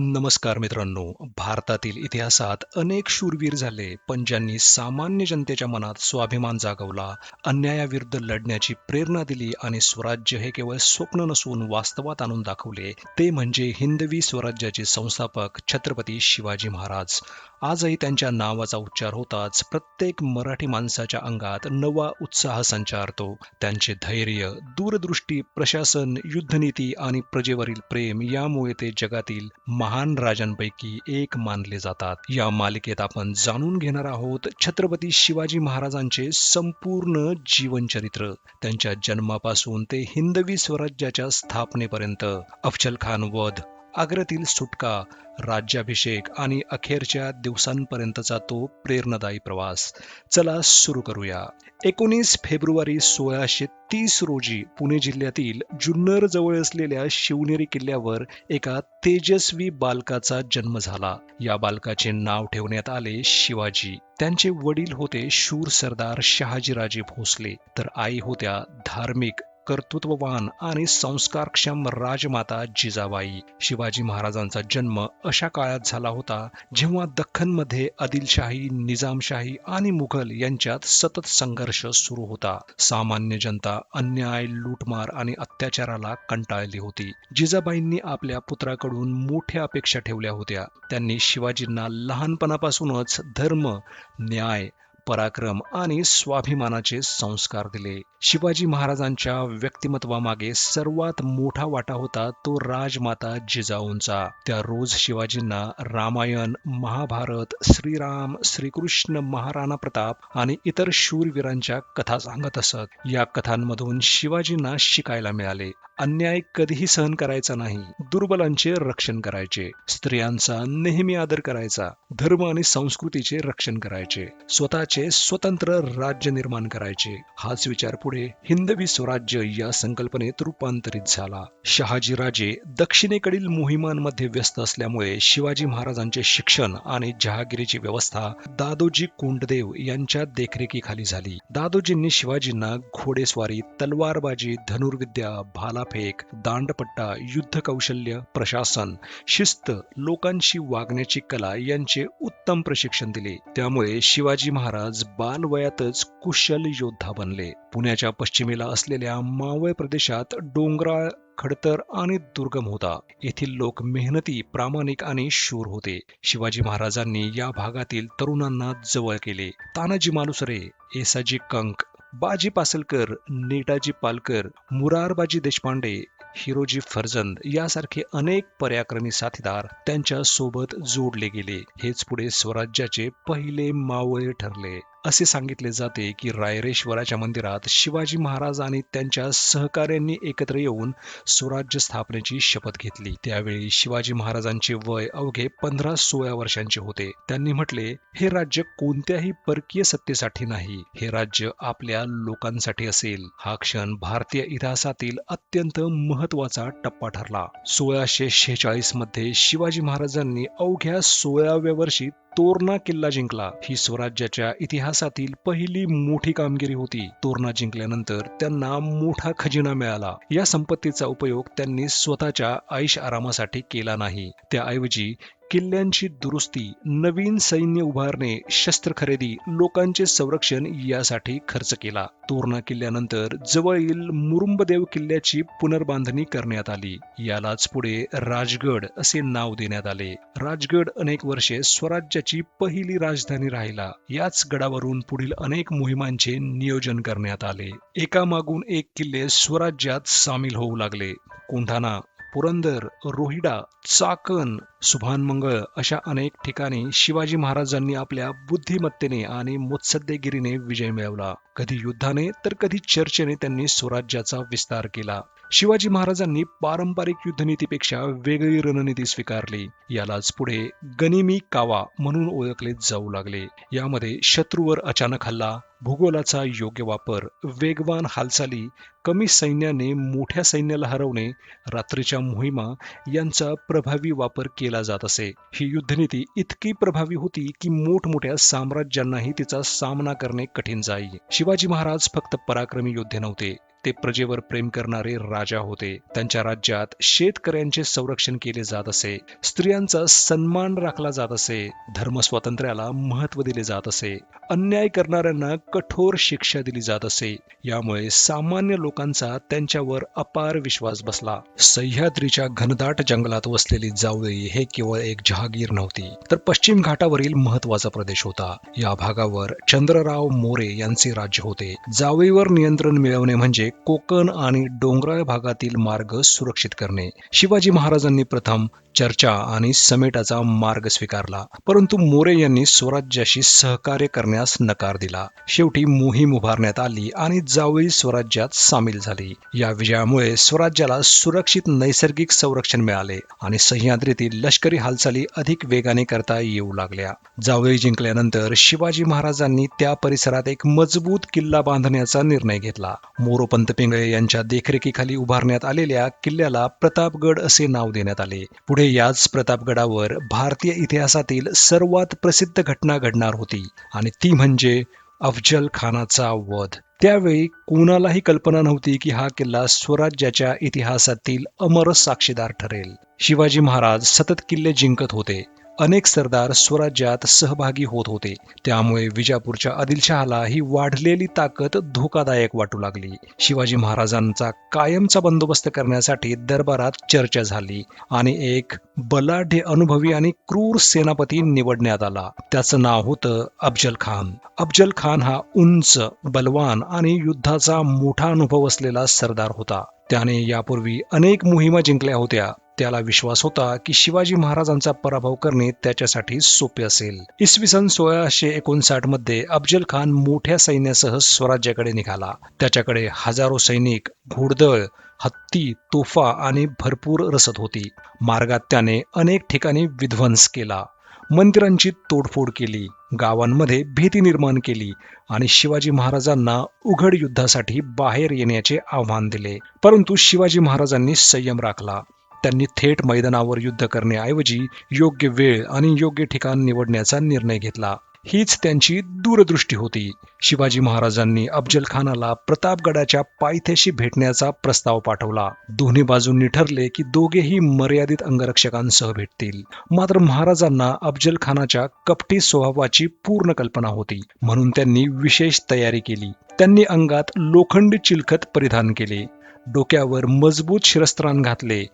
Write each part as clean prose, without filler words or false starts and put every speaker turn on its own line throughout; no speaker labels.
नमस्कार मित्रांनो. भारतातील इतिहासात अनेक शूरवीर झाले, पण ज्यांनी सामान्य जनतेच्या मनात स्वाभिमान जागवला, अन्यायाविरुद्ध लढण्याची प्रेरणा दिली आणि स्वराज्य हे केवळ स्वप्न नसून वास्तवात आणून दाखवले, ते म्हणजे हिंदवी स्वराज्याचे संस्थापक छत्रपती शिवाजी महाराज. आजही त्यांच्या नावाचा उच्चार होताच प्रत्येक मराठी माणसाच्या अंगात नवा उत्साह संचारतो. त्यांचे धैर्य, दूरदृष्टी, प्रशासन, युद्धनीती आणि प्रजेवरील प्रेम यामुळे ते जगातील महान राजांपैकी एक मानले जातात. या मालिकेत आपण जाणून घेणार आहोत छत्रपती शिवाजी महाराजांचे संपूर्ण जीवनचरित्र, त्यांच्या जन्मापासून ते हिंदवी स्वराज्याच्या स्थापनेपर्यंत. अफजलखान वध, आग्र्यातील सुटका, राज्याभिषेक आणि अखेरच्या दिवसांपर्यंतचा तो प्रेरणादायी प्रवास. चला सुरू करूया. 19 फेब्रुवारी 1630 रोजी पुणे जिल्ह्यातील जुन्नर जवळ असलेल्या शिवनेरी किल्ल्यावर एका तेजस्वी बालकाचा जन्म झाला. या बालकाचे नाव ठेवण्यात आले शिवाजी. त्यांचे वडील होते शूर सरदार शहाजीराजे भोसले, तर आई होत्या धार्मिक, कर्तृत्ववान आणि संस्कारक्षम राजमाता जिजाबाई. शिवाजी महाराजांचा जन्म अशा काळात झाला होता जेव्हा दख्खनमध्ये आदिलशाही, निजामशाही आणि मुघल यांच्यात सतत संघर्ष सुरू होता. सामान्य जनता अन्याय, लूटमार आणि अत्याचाराला कंटाळली होती. जिजाबाईंनी आपल्या पुत्राकडून मोठ्या अपेक्षा ठेवल्या होत्या. त्यांनी शिवाजींना लहानपणापासूनच धर्म, न्याय, पराक्रम आणि स्वाभिमानाचे संस्कार दिले. शिवाजी महाराजांच्या व्यक्तिमत्वामागे सर्वात मोठा वाटा होता तो राजमाता जिजाऊंचा. त्या रोज शिवाजींना रामायण, महाभारत, श्रीराम, श्रीकृष्ण, महाराणा प्रताप आणि इतर शूरवीरांच्या कथा सांगत असत. या कथांमधून शिवाजींना शिकायला मिळाले, अन्याय कधीही सहन करायचा नाही, दुर्बलांचे रक्षण करायचे, स्त्रियांचा नेहमी आदर करायचा, धर्म आणि संस्कृतीचे रक्षण करायचे, स्वतःचे स्वतंत्र राज्य निर्माण करायचे. हाच विचार पुढे हिंदवी स्वराज्य या संकल्पनेत रूपांतरित झाला. शहाजीराजे दक्षिणेकडील मोहिमांमध्ये व्यस्त असल्यामुळे शिवाजी महाराजांचे शिक्षण आणि जहागिरीची व्यवस्था दादोजी कोंडदेव यांच्या देखरेखीखाली झाली. दादोजींनी शिवाजींना घोडेस्वारी, तलवारबाजी, धनुर्विद्या, भालाफेक, दांडपट्टा, युद्ध कौशल्य, प्रशासन, शिस्त, लोकांशी वागण्याची कला यांचे उत्तम प्रशिक्षण दिले. त्यामुळे शिवाजी महाराज बालवयातच कुशल योद्धा बनले. पुण्याच्या पश्चिमेला असलेल्या मावळ प्रदेशात डोंगराळ, खडतर आणि दुर्गम होता. येथील लोक मेहनती, प्रामाणिक आणि शूर होते. शिवाजी महाराजांनी या भागातील तरुणांना जवळ केले. तानाजी मालुसरे, येसाजी कंक, बाजी पासलकर, नेताजी पालकर, मुरारबाजी देशपांडे, हिरोजी फर्जंद यासारखे अनेक पराक्रमी साथीदार त्यांच्या सोबत जोडले गेले. हेच पुढे स्वराज्याचे पहिले मावळे ठरले. असे सांगितले जाते की रायरेश्वराच्या मंदिरात शिवाजी महाराज आणि त्यांच्या सहकाऱ्यांनी एकत्र येऊन स्वराज्य स्थापनेची शपथ घेतली. त्यावेळी शिवाजी महाराजांचे वय अवघे 15-16 वर्षांचे होते. त्यांनी म्हटले, हे राज्य कोणत्याही परकीय सत्तेसाठी नाही, हे राज्य आपल्या लोकांसाठी असेल. हा क्षण भारतीय इतिहासातील अत्यंत महत्वाचा टप्पा ठरला. 1646 मध्ये शिवाजी महाराजांनी अवघ्या 16व्या वर्षी तोरणा किल्ला जिंकला. ही स्वराज्याच्या इतिहासातील पहिली मोठी कामगिरी होती. तोरणा जिंकल्यानंतर त्यांना मोठा खजिना मिळाला. या संपत्तीचा उपयोग त्यांनी स्वतःच्या ऐश आरामासाठी केला नाही. त्याऐवजी किल्ल्यांची दुरुस्ती, नवीन सैन्य उभारणे, शस्त्र खरेदी, लोकांचे संरक्षण यासाठी खर्च केला. तोरणा किल्ल्यानंतर जवळील मुरुंबदेव किल्ल्याची पुनर्बांधणी करण्यात आली. यालाच पुढे राजगड असे नाव देण्यात आले. राजगड अनेक वर्षे स्वराज्याची पहिली राजधानी राहिला. याच गडावरून पुढील अनेक मोहिमांचे नियोजन करण्यात आले. एकामागून एक किल्ले स्वराज्यात सामील होऊ लागले. कोंढाणा, पुरंदर, रोहिडा, चाकण, सुभानमंगळ अशा अनेक ठिकाणी शिवाजी महाराजांनी आपल्या बुद्धिमत्तेने आणि मुत्सद्देगिरीने विजय मिळवला. कधी युद्धाने तर कधी चर्चेने त्यांनी स्वराज्याचा विस्तार केला. शिवाजी महाराजांनी पारंपरिक युद्धनीतीपेक्षा वेगळी रणनीती स्वीकारली. यालाच पुढे गनिमी कावा म्हणून ओळखले जाऊ लागले. यामध्ये शत्रूवर अचानक हल्ला, भूगोलाचा योग्य वापर, वेगवान हालचाली, कमी सैन्याने मोठ्या सैन्याला हरवणे, रात्रीच्या मोहिमा यांचा प्रभावी वापर केला जात असे. ही युद्धनीती इतकी प्रभावी होती की मोठमोठ्या साम्राज्यांनाही तिचा सामना करणे कठीण जाई. शिवाजी महाराज फक्त पराक्रमी योद्धे नव्हते, ते प्रजेवर प्रेम करणारे राजा होते. त्यांच्या राज्यात शेतकऱ्यांचे संरक्षण केले जात असे, स्त्रियांचा सन्मान राखला जात असे, धर्मस्वातंत्र्याला महत्त्व दिले जात असे, अन्याय करणाऱ्यांना कठोर शिक्षा दिली जात असे. यामुळे सामान्य लोकांचा त्यांच्यावर अपार विश्वास बसला. सह्याद्रीच्या घनदाट जंगलात वसलेली जावळी हे केवळ एक जहागीर नव्हती, तर पश्चिम घाटावरील महत्वाचा प्रदेश होता. या भागावर चंद्रराव मोरे यांचे राज्य होते. जावळीवर नियंत्रण मिळवणे म्हणजे कोकण आणि डोंगराळ भागातील मार्ग सुरक्षित करणे. शिवाजी महाराजांनी प्रथम चर्चा आणि समेटाचा मार्ग स्वीकारला, परंतु मोरे यांनी स्वराज्याशी सहकार्य करण्यास नकार दिला. शेवटी मोहीम उभारण्यात आली आणि जावळी स्वराज्यात सामील झाली. या विजयामुळे स्वराज्याला सुरक्षित नैसर्गिक संरक्षण मिळाले आणि सह्याद्रीतील लष्करी हालचाली अधिक वेगाने करता येऊ लागल्या. जावळी जिंकल्यानंतर शिवाजी महाराजांनी त्या परिसरात एक मजबूत किल्ला बांधण्याचा निर्णय घेतला. मोरोपंत पिंगळे यांच्या देखरेखीखाली उभारण्यात आलेल्या किल्ल्याला प्रतापगड असे नाव देण्यात आले. पुढे याच प्रतापगडावर भारतीय इतिहासातील सर्वात प्रसिद्ध घटना घडणार होती आणि ती म्हणजे अफजल खानाचा वध. त्यावेळी कोणालाही कल्पना नव्हती की हा किल्ला स्वराज्याच्या इतिहासातील अमर साक्षीदार ठरेल. शिवाजी महाराज सतत किल्ले जिंकत होते. अनेक सरदार स्वराज्यात सहभागी होत होते. त्यामुळे विजापूरच्या आदिलशहाला ही वाढलेली ताकद धोकादायक वाटू लागली. शिवाजी महाराजांचा कायमचा बंदोबस्त करण्यासाठी दरबारात चर्चा झाली आणि एक बलाढ्य, अनुभवी आणि क्रूर सेनापती निवडण्यात आला. त्याचं नाव होतं अफजल खान. अफजल खान हा उंच, बलवान आणि युद्धाचा मोठा अनुभव असलेला सरदार होता. त्याने यापूर्वी अनेक मोहिमा जिंकल्या होत्या. त्याला विश्वास होता की शिवाजी महाराजांचा पराभव करणे त्याच्यासाठी सोपे असेल. इसवी सन 1659 मध्ये अफजल खान मोठ्या सैन्यासह स्वराज्याकडे निघाला. त्याच्याकडे हजारो सैनिक, घोडदळ, हत्ती, तोफा आणि भरपूर रसद होती. मार्गात त्याने अनेक ठिकाणी विध्वंस केला, मंदिरांची तोडफोड केली, गावांमध्ये भीती निर्माण केली आणि शिवाजी महाराजांना उघड युद्धासाठी बाहेर येण्याचे आव्हान दिले. परंतु शिवाजी महाराजांनी संयम राखला. त्यांनी थेट मैदानावर युद्ध करण्याऐवजी योग्य वेळ आणि योग्य ठिकाण निवडण्याचा निर्णय घेतला. हीच त्यांची दूरदृष्टी होती. शिवाजी महाराजांनी अफजल खानाला प्रतापगडाच्या पायथ्याशी भेटण्याचा प्रस्ताव पाठवला. दोन्ही बाजूंनी ठरले की दोघेही मर्यादित अंगरक्षकांसह भेटतील. मात्र महाराजांना अफजल खानाच्या कपटी स्वभावाची पूर्ण कल्पना होती, म्हणून त्यांनी विशेष तयारी केली. त्यांनी अंगात लोखंडी चिलखत परिधान केले, डोक्यावर मजबूत शिरस्त्राण घातले,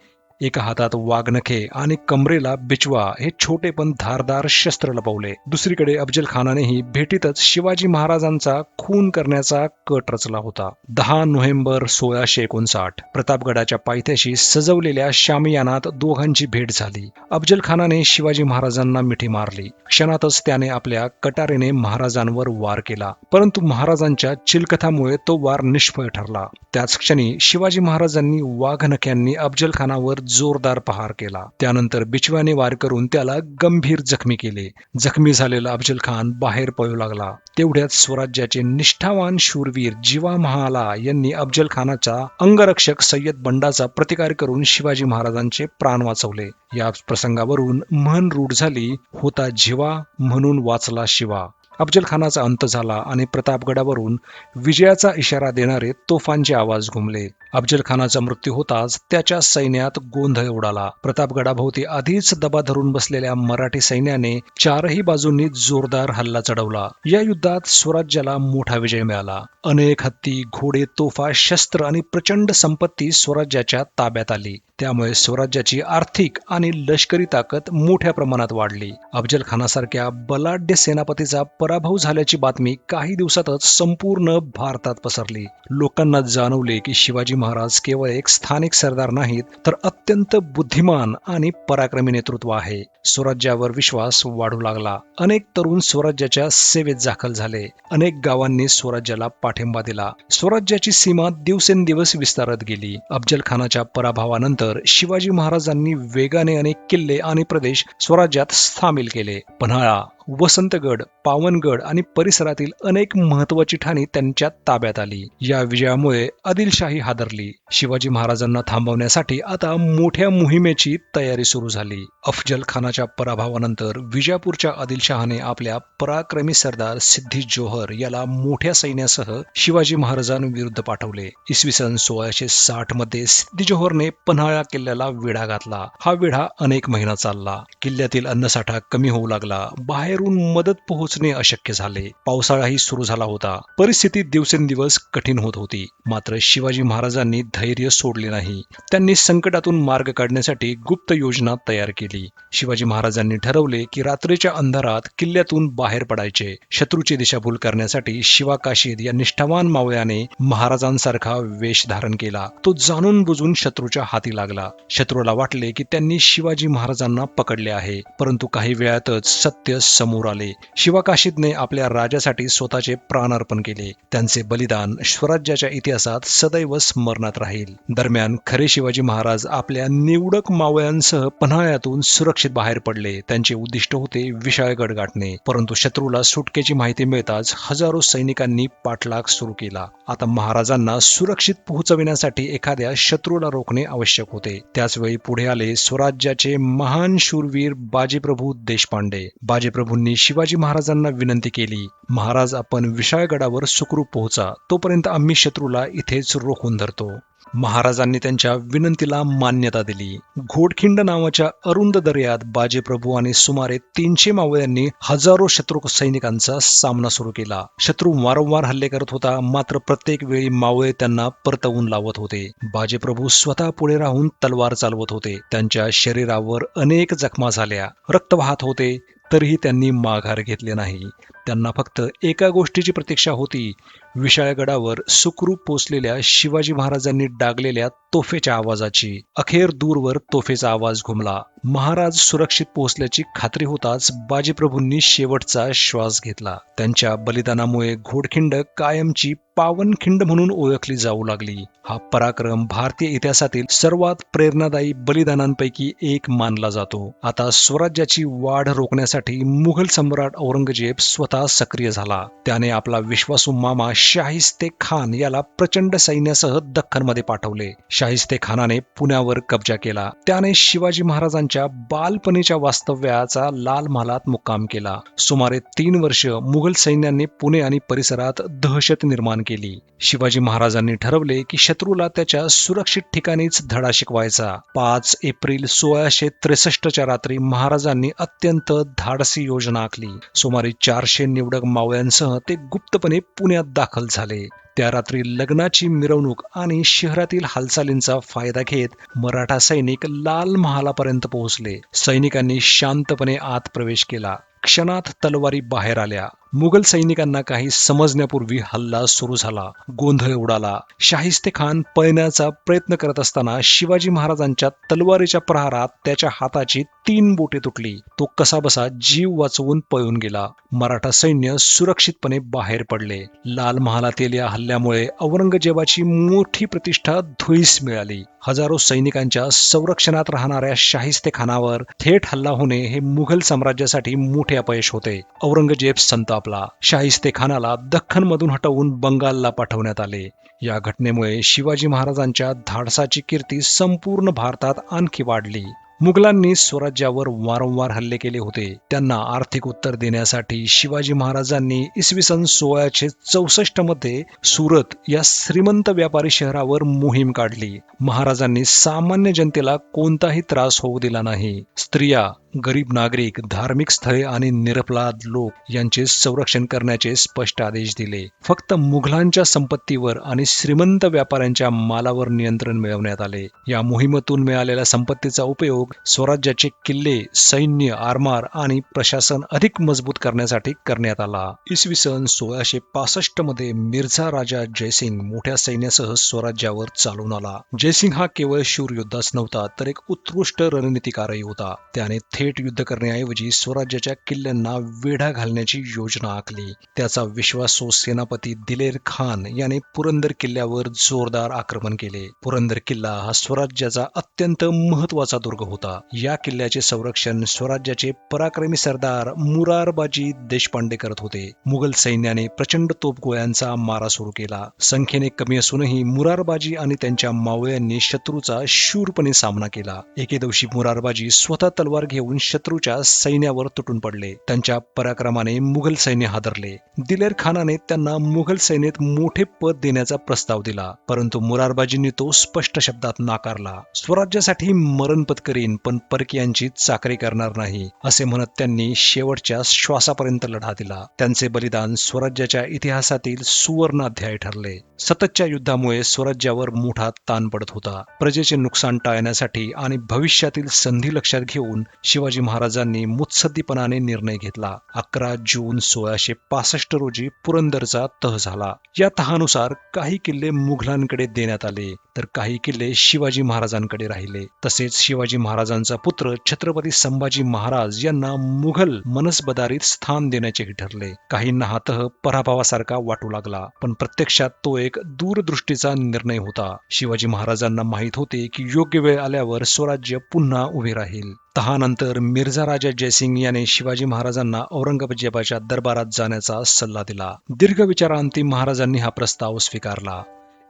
एका हातात वाघनखे आणि कमरेला बिचवा हे छोटे पण धारदार शस्त्र लपवले. दुसरीकडे अफजल खानानेही भेटीतच शिवाजी महाराजांचा खून करण्याचा कट रचला होता. 10 नोव्हेंबर 1659 प्रतापगडाच्या पायथ्याशी सजवलेल्या शामियानात दोघांची भेट झाली. अफजल खानाने शिवाजी महाराजांना मिठी मारली. क्षणातच त्याने आपल्या कटारीने महाराजांवर वार केला, परंतु महाराजांच्या चिलखतामुळे तो वार निष्फळ ठरला. त्याच क्षणी शिवाजी महाराजांनी वाघनख्यांनी अफजल खानावर जोरदार प्रहार केला. त्यानंतर बिचव्याने वार करून त्याला गंभीर जखमी केले. जखमी झालेला अफजल खान बाहेर पळू लागला. तेवढ्यात स्वराज्याचे निष्ठावान शूरवीर जीवा महाला यांनी अफजल खानाचा अंगरक्षक सय्यद बंडाचा प्रतिकार करून शिवाजी महाराजांचे प्राण वाचवले. या प्रसंगावरून म्हण रूढ झाली, होता जीवा म्हणून वाचला शिवा. अफजल खानाचा अंत झाला आणि प्रतापगडावरून विजयाचा इशारा देणारे तोफांचे आवाज घुमले. अफजल खानाचा मृत्यू होताच त्याच्या सैन्यात गोंधळ उडाला. प्रतापगडाभोवती आधीच दबा धरून बसलेल्या मराठी सैन्याने चारही बाजूंनी जोरदार हल्ला चढवला. या युद्धात स्वराज्याला मोठा विजय मिळाला. अनेक हत्ती, घोडे, तोफा, शस्त्र आणि प्रचंड संपत्ती स्वराज्याच्या ताब्यात आली. त्यामुळे स्वराज्याची आर्थिक आणि लष्करी ताकद मोठ्या प्रमाणात वाढली. अफजल खानासारख्या बलाढ्य सेनापतीचा पराभव झाल्याची बातमी काही दिवसातच संपूर्ण भारतात पसरली. लोकांना जाणवले की शिवाजी महाराज केवळ एक स्थानिक सरदार नाहीत, तर अत्यंत बुद्धिमान आणि पराक्रमी नेतृत्व आहे. स्वराज्यावर विश्वास वाढू लागला. अनेक तरुण स्वराज्याच्या सेवेत दाखल झाले. अनेक गावांनी स्वराज्याला पाठिंबा दिला. स्वराज्याची सीमा दिवसेंदिवस विस्तारत गेली. अफजल खानाच्या पराभवानंतर शिवाजी महाराजांनी वेगाने अनेक किल्ले आणि प्रदेश स्वराज्यात सामील केले. पन्हाळा, वसंतगड, पावनगड आणि परिसरातील अनेक महत्वाची ठाणी त्यांच्या ताब्यात आली. या विजयामुळे आदिलशाही हादरली. शिवाजी महाराजांना थांबवण्यासाठी आता मोठ्या मोहिमेची तयारी सुरू झाली. अफजल खानाच्या पराभवानंतर विजापूरच्या आदिलशहाने आपल्या पराक्रमी सरदार सिद्दी जोहर याला मोठ्या सैन्यासह शिवाजी महाराजांविरुद्ध पाठवले. इसवी सन 1660 मध्ये सिद्दी जोहरने पन्हाळा किल्ल्याला वेढा घातला. हा वेढा अनेक महिना चालला. किल्ल्यातील अन्नसाठा कमी होऊ लागला. बाहेरून मदत पोहोचणे अशक्य झाले. पावसाळाही सुरू झाला होता. परिस्थिती दिवसेंदिवस कठीण होत होती. मात्र शिवाजी महाराजांनी धैर्य सोडले नाही. त्यांनी संकटातून मार्ग काढण्यासाठी गुप्त योजना तयार केली. शिवाजी महाराजांनी ठरवले की रात्रीच्या अंधारात किल्ल्यातून बाहेर पडायचे. शत्रूची दिशाभूल करण्यासाठी शिवा काशीद या निष्ठावान मावळ्याने महाराजांसारखा वेश धारण केला. तो जाणून बुजून शत्रूच्या हाती लागला. शत्रूला वाटले की त्यांनी शिवाजी महाराजांना पकडले आहे, परंतु काही वेळातच सत्य समोर आले. शिवा काशीदने आपल्या राजासाठी स्वतःचे प्राण अर्पण केले. त्यांचे बलिदान स्वराज्याच्या इतिहासात सदैव स्मरणात राहील. दरम्यान खरे शिवाजी महाराज आपल्या निवडक मावळ्यांसह पन्हाळ्यातून सुरक्षित बाहेर पडले. त्यांचे उद्दिष्ट होते विशाळगड गाठणे, परंतु शत्रूला सुटकेची माहिती मिळताच हजारो सैनिकांनी पाठलाग सुरू केला. आता महाराजांना सुरक्षित पोहोचविण्यासाठी एखाद्या शत्रूला रोखणे आवश्यक होते. त्याचवेळी पुढे आले स्वराज्याचे महान शूरवीर बाजीप्रभू देशपांडे. बाजीप्रभूंनी शिवाजी महाराजांना विनंती केली, महाराज आपण विशाळगडावर सुखरूप पोहोचा, तोपर्यंत आम्ही शत्रूला इथेच रोखून धरतो. महाराजांनी त्यांच्या विनंतीला मान्यता दिली. घोडखिंड नावाच्या अरुंद दर्यात बाजीप्रभू आणि सुमारे 300 मावळ्यांनी हजारो शत्रू सैनिकांचा सामना सुरू केला. शत्रू वारंवार हल्ले करत होता, मात्र प्रत्येक वेळी मावळे त्यांना परतवून लावत होते. बाजीप्रभू स्वतः पुढे राहून तलवार चालवत होते. त्यांच्या शरीरावर अनेक जखमा झाल्या, रक्त वाहत होते, तरीही त्यांनी माघार घेतले नाही. त्यांना फक्त एका गोष्टीची प्रतीक्षा होती, विशाळगडावर सुखरूप पोचलेल्या शिवाजी महाराजांनी डागलेल्या तोफेच्या आवाजाची. अखेर दूरवर तोफेचा आवाज घुमला. महाराज सुरक्षित पोहोचल्याची खात्री होताच बाजीप्रभूंनी शेवटचा श्वास घेतला. त्यांच्या बलिदानामुळे घोडखिंड कायमची पावनखिंड म्हणून ओळखली जाऊ लागली. हा पराक्रम भारतीय इतिहासातील सर्वात प्रेरणादायी बलिदानांपैकी एक मानला जातो. आता स्वराज्याची वाढ रोखण्यासाठी मुघल सम्राट औरंगजेब स्वतः सक्रिय झाला. त्याने आपला विश्वासू मामा शाहिस्ते खान याला प्रचंड सैन्यासह दख्खनमध्ये पाठवले. शाहिस्ते खानाने पुण्यावर कब्जा केला. त्याने शिवाजी महाराजांच्या बालपणीच्या वास्तव्याचा लाल महालात मुक्काम केला. सुमारे 3 वर्ष मुघल सैन्याने पुणे आणि परिसरात दहशत निर्माण केली. शिवाजी महाराजांनी ठरवले की शत्रूला त्याच्या सुरक्षित ठिकाणीच धडा शिकवायचा. 5 एप्रिल 1663च्या रात्री महाराजांनी अत्यंत धाडसी योजना आखली. सुमारे 400 निवडक मावळ्यांसह ते गुप्तपणे पुण्यात दाखल झाले. त्या रात्री लग्नाची मिरवणूक आणि शहरातील हालचालींचा फायदा घेत मराठा सैनिक लाल महालापर्यंत पोहोचले. सैनिकांनी शांतपणे आत प्रवेश केला. क्षणात तलवारी बाहेर आल्या. मुघल सैनिकांना काही समजण्यापूर्वी हल्ला सुरू झाला. गोंधळ उडाला. शाहिस्ते खान पळण्याचा प्रयत्न करत असताना शिवाजी महाराजांच्या तलवारीच्या प्रहारात त्याच्या हाताची 3 बोटे तुटली. तो कसाबसा जीव वाचवून पळून गेला. मराठा सैन्य सुरक्षितपणे बाहेर पडले. लाल महालातील या हल्ल्यामुळे औरंगजेबाची मोठी प्रतिष्ठा धुळीस मिळाली. हजारो सैनिकांच्या संरक्षणात राहणाऱ्या शाहिस्ते खानावर थेट हल्ला होणे हे मुघल साम्राज्यासाठी मोठे अपयश होते. औरंगजेब संतापला. शाहिस्ते खानाला दख्खनमधून हटवून बंगालला पाठवण्यात आले. या घटनेमुळे शिवाजी महाराजांच्या धाडसाची कीर्ती संपूर्ण भारतात आणखी वाढली. मुघलांनी स्वराज्यावर वारंवार हल्ले केले होते. त्यांना आर्थिक उत्तर देण्यासाठी शिवाजी महाराजांनी इसवी सन 1664 मध्ये सुरत या श्रीमंत व्यापारी शहरावर मोहीम काढली. महाराजांनी सामान्य जनतेला कोणताही त्रास होऊ दिला नाही. स्त्रिया, गरीब नागरिक, धार्मिक स्थळे आणि निरपराध लोक यांचे संरक्षण करण्याचे स्पष्ट आदेश दिले. फक्त मुघलांच्या संपत्तीवर आणि श्रीमंत व्यापाऱ्यांच्या मालावर नियंत्रण मिळवण्यात आले. या मोहिमेतून मिळालेल्या संपत्तीचा उपयोग स्वराज्याचे किल्ले, सैन्य, आरमार आणि प्रशासन अधिक मजबूत करण्यासाठी करण्यात आला. इसवी सन 1665 मध्ये मिर्झा राजा जयसिंग मोठ्या सैन्यासह स्वराज्यावर चालून आला. जयसिंग हा केवळ शूर योद्धाच नव्हता, तर एक उत्कृष्ट रणनीतिकारही होता. त्याने थेट थेट युद्ध करण्याऐवजी स्वराज्याच्या किल्ल्यांना वेढा घालण्याची योजना आखली. त्याचा विश्वासू सेनापती दिलेर खान याने पुरंदर किल्ल्यावर जोरदार आक्रमण केले. पुरंदर किल्ला हा स्वराज्याचा अत्यंत महत्वाचा दुर्ग होता. या किल्ल्याचे संरक्षण स्वराज्याचे पराक्रमी सरदार मुरारबाजी देशपांडे करत होते. मुघल सैन्याने प्रचंड तोफगोळ्यांचा मारा सुरू केला. संख्येने कमी असूनही मुरारबाजी आणि त्यांच्या मावळ्यांनी शत्रूचा शूरपणे सामना केला. एके दिवशी मुरारबाजी स्वतः तलवार घेऊन शत्रूच्या सैन्यावर तुटून पडले. त्यांच्या पराक्रमाने मुघल सैन्य हादरले. दिलेर खानाने त्यांना मुघल सेनेत मोठे पद देण्याचा प्रस्ताव दिला, परंतु मुरारबाजींनी तो स्पष्ट शब्दात नाकारला. स्वराज्यासाठी मरण पत्करीन, पण परकीयांची चाकरी करणार नाही, असे म्हणत त्यांनी शेवटच्या श्वासापर्यंत लढा दिला. त्यांचे बलिदान स्वराज्याच्या इतिहासातील सुवर्ण अध्याय ठरले. सततच्या युद्धामुळे स्वराज्यावर मोठा ताण पडत होता. प्रजेचे नुकसान टाळण्यासाठी आणि भविष्यातील संधी लक्षात घेऊन शिवाजी महाराजांनी मुत्सद्दीपणाने निर्णय घेतला. 11 जून 1665 रोजी पुरंदरचा तह झाला. या तहानुसार काही किल्ले मुघलांकडे देण्यात आले, तर काही किल्ले शिवाजी महाराजांकडे राहिले. तसेच शिवाजी महाराजांचा पुत्र छत्रपती संभाजी महाराज यांना मुघल मनसबदारीत स्थान देण्याचेही ठरले. काहींना हा तह पराभवासारखा वाटू लागला, पण प्रत्यक्षात तो एक दूरदृष्टीचा निर्णय होता. शिवाजी महाराजांना माहित होते की योग्य वेळ आल्यावर स्वराज्य पुन्हा उभे राहील. तहानंतर मिर्झा राजा जयसिंग याने शिवाजी महाराजांना औरंगजेबाच्या दरबारात जाण्याचा सल्ला दिला. दीर्घ विचारांती महाराजांनी हा प्रस्ताव स्वीकारला.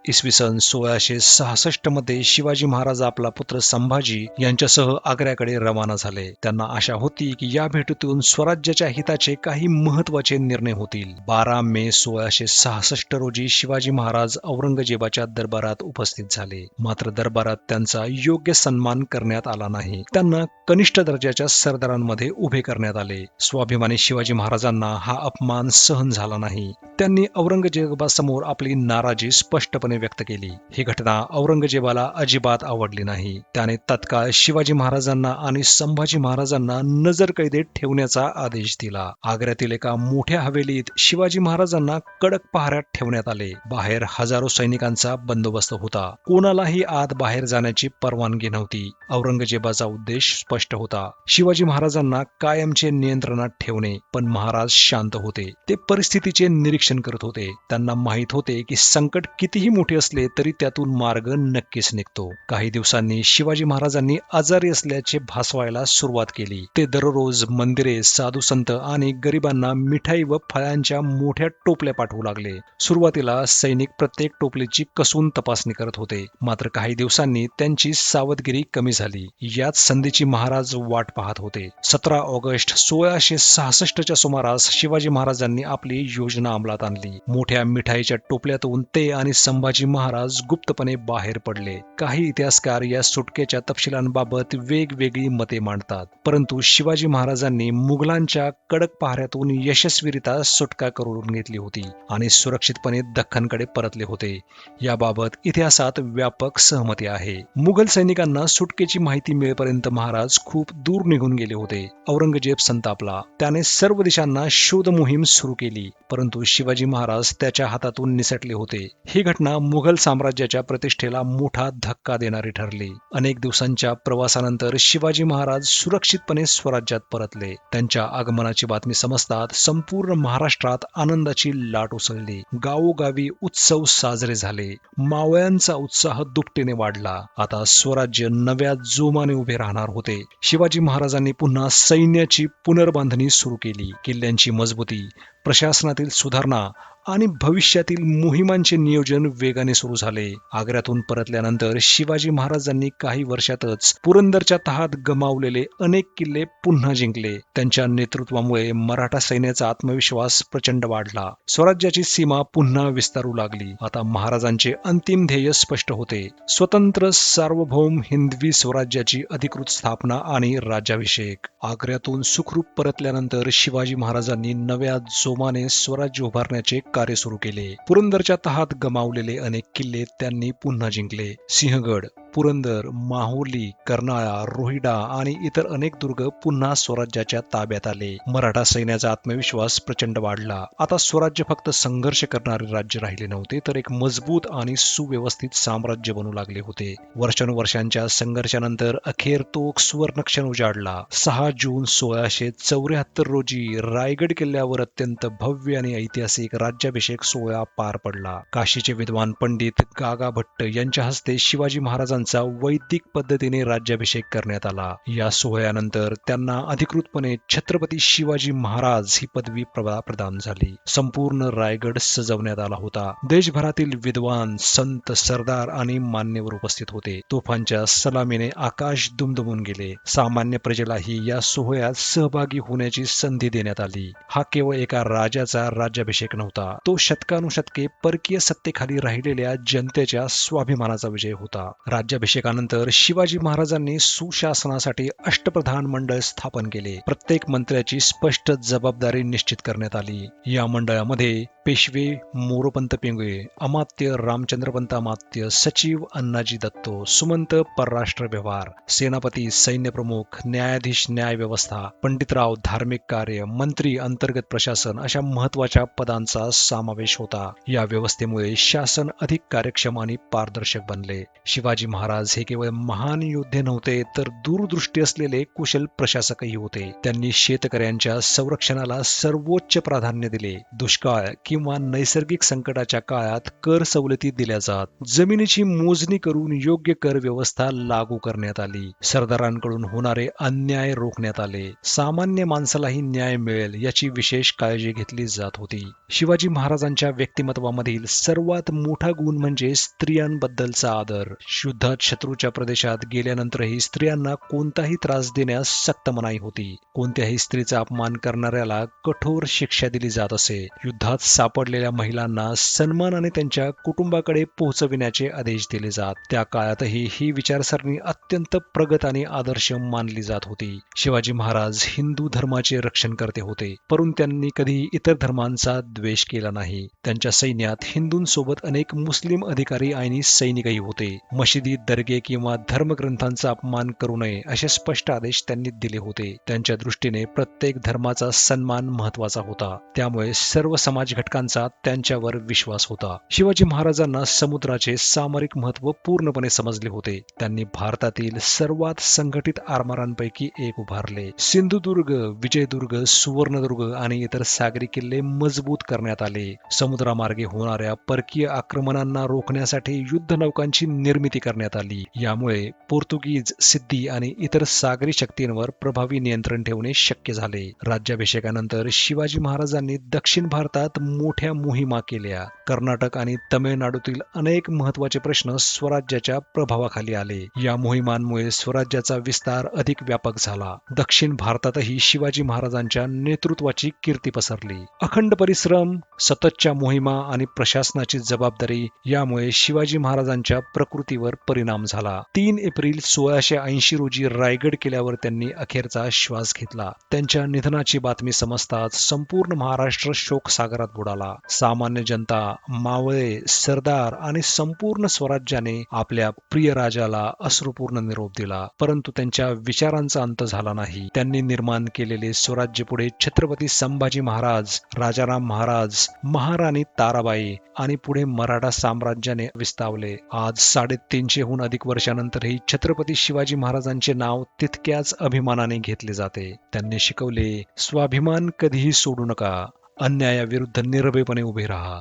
इसवी सन 1666 मध्ये शिवाजी महाराज आपला पुत्र संभाजी यांच्यासह आग्र्याकडे रवाना झाले. त्यांना आशा होती की या भेटीतून स्वराज्याच्या हिताचे काही महत्वाचे निर्णय होतील. 12 मे 1666 रोजी शिवाजी महाराज औरंगजेबाच्या दरबारात उपस्थित झाले. मात्र दरबारात त्यांचा योग्य सन्मान करण्यात आला नाही. त्यांना कनिष्ठ दर्जाच्या सरदारांमध्ये उभे करण्यात आले. स्वाभिमानी शिवाजी महाराजांना हा अपमान सहन झाला नाही. त्यांनी औरंगजेबासमोर आपली नाराजी स्पष्टपणे व्यक्त केली. ही घटना औरंगजेबाला अजिबात आवडली नाही. त्याने तत्काळ शिवाजी महाराजांना आणि संभाजी महाराजांना नजरकैदेत ठेवण्याचा आदेश दिला. आग्र्यातील एका मोठ्या हवेलीत शिवाजी महाराजांना कडक पहाऱ्यात ठेवण्यात आले. बाहेर हजारो सैनिकांचा बंदोबस्त होता. कोणालाही आत बाहेर जाण्याची परवानगी नव्हती. औरंगजेबाचा उद्देश स्पष्ट होता: शिवाजी महाराजांना कायमचे नियंत्रणात ठेवणे. पण महाराज शांत होते. ते परिस्थितीचे निरीक्षण करत होते. त्यांना माहित होते की संकट कितीही मोठे असले तरी त्यातून मार्ग नक्कीच निघतो. काही दिवसांनी शिवाजी महाराजांनी आजारी असल्याचे भासवायला सुरुवात केली. ते दररोज मंदिरे, साधू संत आणि गरिबांना मिठाई व फळांच्या मोठ्या टोपल्या पाठवू लागले. सुरुवातीला सैनिक प्रत्येक टोपलीची कसून तपासणी करत होते. मात्र काही दिवसांनी त्यांची सावधगिरी कमी झाली. याच संधीची महाराज वाट पाहत होते. 17 ऑगस्ट 1666 सुमारास शिवाजी महाराजांनी आपली योजना अंमलात आणली. मोठ्या मिठाईच्या टोपल्यातून ते आणि संभाजी महाराज गुप्तपणे बाहेर पडले. काही इतिहासकार या सुटकेच्या तपशिलांबाबत वेगवेगळी मते मांडतात, परंतु शिवाजी महाराजांनी मुघलांच्या कडक पहाऱ्यातून यशस्वीरित्या सुटका करून घेतली होती आणि सुरक्षितपणे दख्खनकडे परतले होते. याबाबत इतिहासात व्यापक सहमती आहे. मुघल सैनिकांना सुटकेची माहिती मिळेपर्यंत महाराज खूप दूर निघून गेले होते. औरंगजेब संतापला. त्याने सर्व दिशांना शोध मोहीम सुरू केली, परंतु शिवाजी महाराज त्याच्या हातातून निसटले होते. ही घटना मुघल साम्राज्याच्या प्रतिष्ठेला मोठा धक्का देणारी ठरली. अनेक दिवसांच्या प्रवासानंतर शिवाजी महाराज सुरक्षितपणे स्वराज्यात परतले. त्यांच्या आगमनाची बातमी समजतात संपूर्ण महाराष्ट्रात आनंदाची लाट उसळली. गावोगावी उत्सव साजरे झाले. मावळ्यांचा उत्साह दुपटीने वाढला. आता स्वराज्य नव्या जोमाने उभे राहणार होते. शिवाजी महाराजांनी पुन्हा सैन्याची पुनर्बांधणी सुरू केली. किल्ल्यांची मजबूती, प्रशासनातील सुधारणा आणि भविष्यातील मोहिमांचे नियोजन वेगाने सुरू झाले. आग्र्यातून परतल्यानंतर शिवाजी महाराजांनी काही वर्षातच पुरंदरच्या तहात गमावलेले अनेक किल्ले पुन्हा जिंकले. त्यांच्या नेतृत्वामुळे मराठा सैन्याचा आत्मविश्वास प्रचंड वाढला. स्वराज्याची सीमा पुन्हा विस्तारू लागली. आता महाराजांचे अंतिम ध्येय स्पष्ट होते: स्वतंत्र सार्वभौम हिंदवी स्वराज्याची अधिकृत स्थापना आणि राज्याभिषेक. आग्र्यातून सुखरूप परतल्यानंतर शिवाजी महाराजांनी नव्या जोमाने स्वराज्य उभारण्याचे कार्य सुरू केले. पुरंदरच्या तहात गमावलेले अनेक किल्ले त्यांनी पुन्हा जिंकले. सिंहगड, पुरंदर, माहुली, कर्नाळा, रोहिडा आणि इतर अनेक दुर्ग पुन्हा स्वराज्याच्या ताब्यात आले. मराठा सैन्याचा आत्मविश्वास प्रचंड वाढला. आता स्वराज्य फक्त संघर्ष करणारे राज्य राहिले नव्हते, तर एक मजबूत आणि सुव्यवस्थित साम्राज्य बनू लागले होते. वर्षानुवर्षांच्या संघर्षानंतर अखेर तो सुवर्णक्षण उजाडला. 6 जून 1674 रोजी रायगड किल्ल्यावर अत्यंत भव्य आणि ऐतिहासिक राज्याभिषेक सोहळा पार पडला. काशीचे विद्वान पंडित गागा भट्ट यांच्या हस्ते शिवाजी महाराजांचा वैदिक पद्धतीने राज्याभिषेक करण्यात आला. या सोहळ्यानंतर त्यांना अधिकृतपणे छत्रपती शिवाजी महाराज ही पदवी प्रदान झाली. संपूर्ण रायगड सजवण्यात आला होता. देशभरातील विद्वान, संत, सरदार आणि मान्यवर उपस्थित होते. तोफांच्या सलामीने आकाश दुमदुमून गेले. सामान्य प्रजेलाही या सोहळ्यात सहभागी होण्याची संधी देण्यात आली. हा केवळ एका राजाचा राज्याभिषेक नव्हता, तो शतकानुशतके परकीय सत्तेखाली राहिलेल्या जनतेच्या स्वाभिमानाचा विजय होता. राज्याभिषेकानंतर शिवाजी महाराजांनी सुशासनासाठी अष्टप्रधान मंडळ स्थापन केले. प्रत्येक मंत्र्याची स्पष्ट जबाबदारी निश्चित करण्यात आली. या मंडळामध्ये पेशवे मोरोपंत पिंगळे, अमात्य रामचंद्रपंत अमात्य, सचिव अण्णाजी दत्तो, सुमंत परराष्ट्र व्यवहार, सेनापती सैन्यप्रमुख, न्यायाधीश न्यायव्यवस्था, पंडितराव धार्मिक कार्य, मंत्री अंतर्गत प्रशासन अशा महत्वाच्या पदांचा समावेश होता. या व्यवस्थेमुळे शासन अधिक कार्यक्षम आणि पारदर्शक बनले. शिवाजी महाराज हे केवळ महान योद्धे नव्हते, तर दूरदृष्टी असलेले कुशल प्रशासकही होते. त्यांनी शेतकऱ्यांच्या संरक्षणाला सर्वोच्च प्राधान्य दिले. दुष्काळ किंवा नैसर्गिक संकटाच्या काळात कर सवलती दिल्या जात. जमिनीची मोजणी करून योग्य कर व्यवस्था लागू करण्यात आली. सरदारांकडून होणारे अन्याय रोखण्यात आले. सामान्य माणसालाही न्याय मिळेल याची विशेष काळजी घेतली जात होती. शिवाजी महाराजांच्या व्यक्तिमत्वामधील सर्वात मोठा गुण म्हणजे स्त्रियांबद्दलचा आदर. युद्धात शत्रूच्या प्रदेशात गेल्यानंतरही स्त्रियांना कोणताही त्रास देण्यास सक्त मनाई होती. कोणत्याही स्त्रीचा अपमान करणाऱ्याला कठोर शिक्षा दिली जात असे. युद्धात सापडलेल्या महिलांना सन्मानाने त्यांच्या कुटुंबाकडे पोहोचविण्याचे आदेश दिले जात. त्या काळातही ही विचारसरणी अत्यंत प्रगत आणि आदर्श मानली जात होती. शिवाजी महाराज हिंदू धर्माचे रक्षणकर्ते होते, परंतु त्यांनी कधी इतर धर्मांचा द्वेष केला नाही. त्यांच्या सैन्यात हिंदूंसोबत अनेक मुस्लिम अधिकारी आणि सैनिकही होते. मशिदी, दर्गे किंवा धर्मग्रंथांचा अपमान करू नये असे स्पष्ट आदेश त्यांनी दिले होते. त्यांच्या दृष्टीने प्रत्येक धर्माचा सन्मान महत्वाचा होता, त्यामुळे सर्व समाज घटकांचा त्यांच्यावर विश्वास होता. शिवाजी महाराजांना समुद्राचे सामरिक महत्व पूर्णपणे समजले होते. त्यांनी भारतातील सर्वात संघटित आरमारांपैकी एक उभारले. सिंधुदुर्ग, विजयदुर्ग, सुवर्णदुर्ग आणि इतर सागरी किल्ले मजबूत करण्यात आले. समुद्रामार्गे होणाऱ्या परकीय आक्रमणांना रोखण्यासाठी युद्धनौकांची निर्मिती करण्यात आली. यामुळे पोर्तुगीज, सिद्धी आणि इतर सागरी शक्तींवर प्रभावी नियंत्रण ठेवणे शक्य झाले. राज्याभिषेकानंतर शिवाजी महाराजांनी दक्षिण भारतात मोठ्या मोहिमा केल्या. कर्नाटक आणि तमिळनाडूतील अनेक महत्वाचे प्रश्न स्वराज्याच्या प्रभावाखाली आले. या मोहिमांमुळे स्वराज्याचा विस्तार अधिक व्यापक झाला. दक्षिण भारतातही शिवाजी महाराजांच्या नेतृत्वाची कीर्ती पसरली. अखंड परिश्रम, सततच्या मोहिमा आणि प्रशासनाची जबाबदारी यामुळे शिवाजी महाराजांच्या प्रकृतीवर परिणाम झाला. 3 एप्रिल 1680 रोजी रायगड किल्ल्यावर त्यांनी अखेरचा श्वास घेतला. त्यांच्या निधनाची बातमी समजताच संपूर्ण महाराष्ट्र शोकसागरात बुडाला. सामान्य जनता, मावळे, सरदार आणि संपूर्ण स्वराज्याने आपल्या प्रिय राजाला अश्रुपूर्ण निरोप दिला. परंतु त्यांच्या विचारांचा अंत झाला नाही. त्यांनी निर्माण केलेले स्वराज्य पुढे छत्रपती संभाजी महाराज, राजाराम महाराज, महाराणी ताराबाई आणि पुढे मराठा साम्राज्याने विस्तावले. आज 350हून अधिक वर्षानंतरही छत्रपती शिवाजी महाराजांचे नाव तितक्याच अभिमानाने घेतले जाते. त्यांनी शिकवले, स्वाभिमान कधीही सोडू नका, अन्यायाविरुद्ध निर्भयपणे उभे राहा,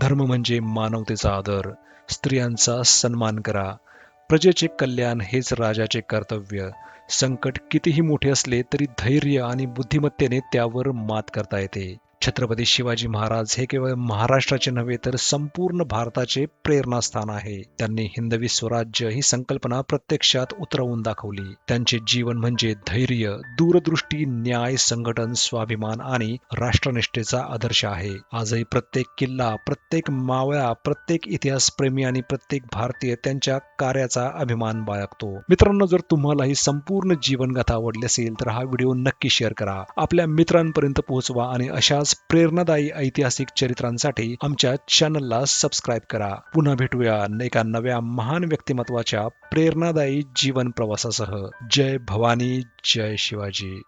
धर्म म्हणजे मानवतेचा आदर, स्त्रियांचा सन्मान करा, प्रजेचे कल्याण हेच राजाचे कर्तव्य, संकट कितीही मोठे असले तरी धैर्य आणि बुद्धिमत्तेने त्यावर मात करता येते. छत्रपती शिवाजी महाराज हे केवळ महाराष्ट्राचे नव्हे तर संपूर्ण भारताचे प्रेरणास्थान आहे. त्यांनी हिंदवी स्वराज्य ही संकल्पना प्रत्यक्षात उतरवून दाखवली. त्यांचे जीवन म्हणजे धैर्य, दूरदृष्टी, न्याय, संघटन, स्वाभिमान आणि राष्ट्रनिष्ठेचा आदर्श आहे. आजही प्रत्येक किल्ला, प्रत्येक मावळा, प्रत्येक इतिहासप्रेमी आणि प्रत्येक भारतीय त्यांच्या कार्याचा अभिमान बाळगतो. मित्रांनो, जर तुम्हाला ही संपूर्ण जीवनगाथा आवडली असेल तर हा व्हिडिओ नक्की शेअर करा, आपल्या मित्रांपर्यंत पोहोचवा आणि अशाच अशाच प्रेरणादायी ऐतिहासिक चरित्रांसाठी आमच्या चॅनलला सबस्क्राईब करा. पुन्हा भेटूया एका नव्या महान व्यक्तिमत्वाच्या प्रेरणादायी जीवन प्रवासासह. जय भवानी, जय शिवाजी.